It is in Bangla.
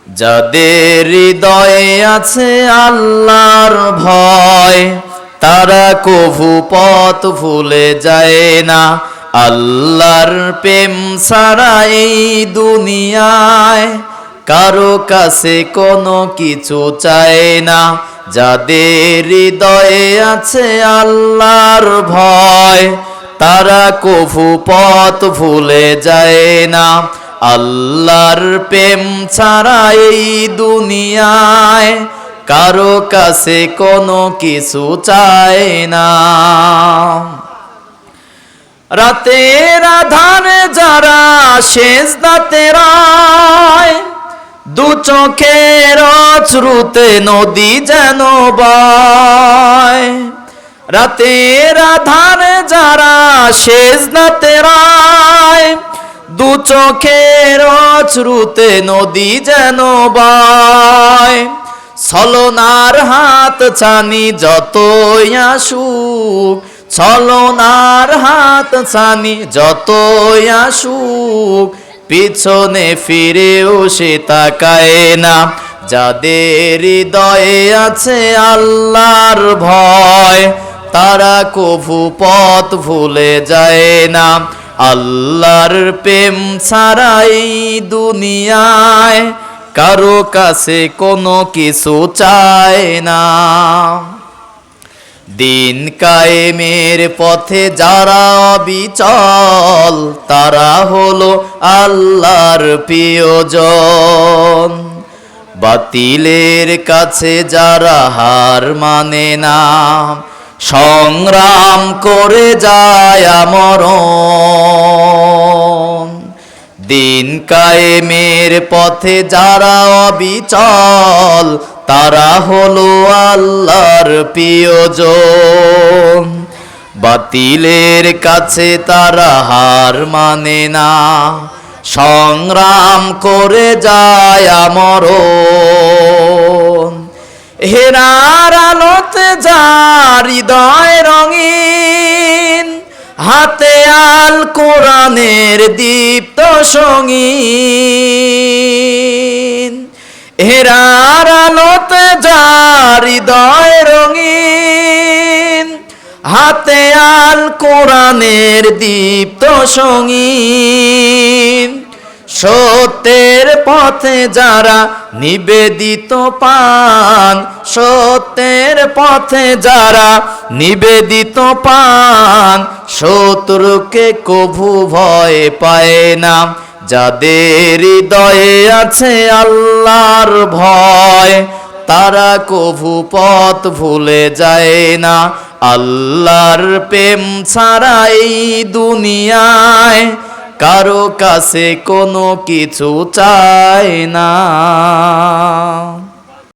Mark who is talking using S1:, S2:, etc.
S1: যাদের হৃদয়ে আছে আল্লাহর ভয়, তারা কভু পথ ভুলে যায় না। আল্লাহর প্রেম ছাড়া এই দুনিয়ায় কারো কাছে কোনো কিছু চায় না। যাদের হৃদয়ে আছে আল্লাহর ভয়, তারা কভু পথ ভুলে যায় না। আল্লাহর প্রেম ছাড়া এই দুনিয়ায় কারো কাছে কোনো কিছু চায় না। রাতের আধারে যারা সেজদাতে রয়, দু চোখের অশ্রুতে নদী যেন বয়। রাতের আধারে যারা সেজদাতে রয়, দু চোখের অশ্রুতে নদী যেন বয়। ছলনার হাত ছানি যতই আসুক, ছলনার হাত ছানি যতই আসুক, পিছনে ফিরেও সে তাকায় না। যাদের হৃদয়ে আছে আল্লাহর ভয়, তারা কভু পথ ভুলে যায় না। আল্লাহর প্রেম ছাড়া এই দুনিয়ায় কারো কাছে কোনো কিছু চায় না। দিন কায়েমের পথে যারা অবিচল, তারা হলো আল্লাহর প্রিয়জন। বাতিলের কাছে যারা হার মানে না, সংগ্রাম করে যায় আমরণ। দিন কায়েমের পথে যারা অবিচল, তারা হলো আল্লাহর প্রিয়জন। বাতিলের কাছে তারা হার মানে না, সংগ্রাম করে যায় আমরণ। হেরার আলোতে যার হৃদয় রঙিন, হাতে আল কোরআনের দীপ্ত সঙ্গীন। হেরার আলোতে যার হৃদয় রঙিন, হাতে আল কোরআনের দীপ্ত সঙ্গীন। সত্যের পথে যারা নিবেদিত পান, সত্যের পথে যারা নিবেদিত পান, শত্রুকে কভু ভয় পায় না। যাদের হৃদয়ে আছে আল্লাহর ভয়, তারা কভু পথ ভুলে যায় না। আল্লাহর প্রেম ছাড়া এই দুনিয়ায় কারো কাছে কোনো কিছু চায় না।